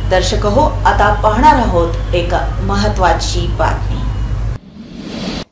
दर्शक हो, आता पाहणार आहोत एक महत्त्वाची बातमी।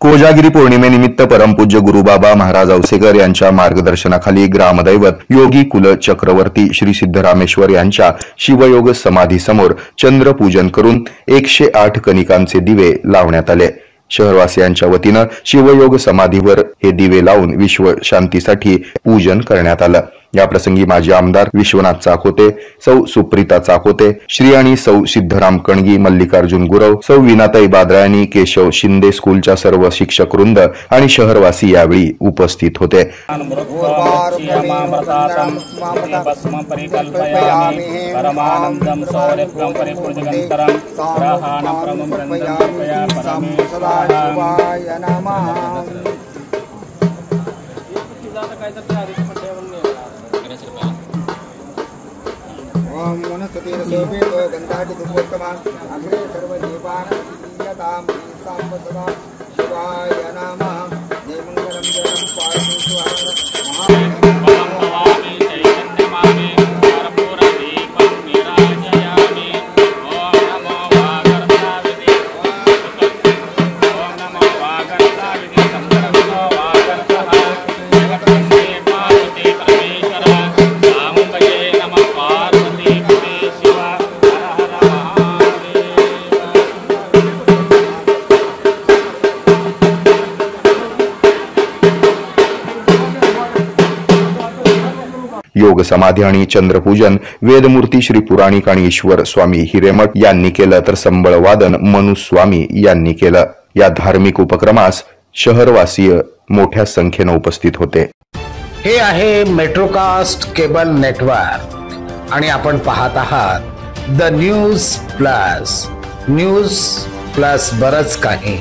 कोजागिरी पौर्णिमेनिमित्त परमपूज्य गुरुबाबा महाराज औसेकर यांच्या मार्गदर्शनाखाली ग्रामदैवत योगी कुल चक्रवर्ती श्री सिद्धरामेश्वर यांच्या शिवयोग समाधी समोर चंद्रपूजन करून 108 कणिकांचे दिवे लावण्यात आले। शहरवासियांच्या वतीनं शिवयोग समाधीवर हे दिवे लावून विश्व शांतीसाठी पूजन करण्यात आलं। या प्रसंगी माजी आमदार विश्वनाथ चाकोते, सौ सुप्रीता चाकोते, श्री आणि सौ सिद्धराम कणगी, मल्लिकार्जुन गुरव, सौ विनाताई बाद्रायणी, केशव शिंदे स्कूलच्या सर्व शिक्षक वृंद आणि शहरवासी यावेळी उपस्थित होते। ओम वनस्पतिर सोपेतो गंधाटि दुर्गोत्तमा अग्रे सर्वदेवानां सांबसदा शिवाय नमः। जय मंगलम जयं पार्वती स्वाहा महाभवामि चैतन्यमामि कर्पूरदीपं निराजयामि। ओम नमो वागर्ताविदे ओम नमो वागर्ताविदे संकल्पो वागर्तः जगत्पते पार्वती परमेश्वर रामभजे नमः। योग समाधी आणि चंद्रपूजन वेदमूर्ती श्री पुराणिक आणि ईश्वर स्वामी हिरेमठ यांनी केलं, तर संबळ वादन मनु स्वामी यांनी केलं। या धार्मिक उपक्रमास शहरवासीय मोठ्या संख्येने उपस्थित होते। हे आहे मेट्रोकास्ट केबल नेटवर्क आणि आपण पाहत आहात द न्यूज प्लस बरच काही।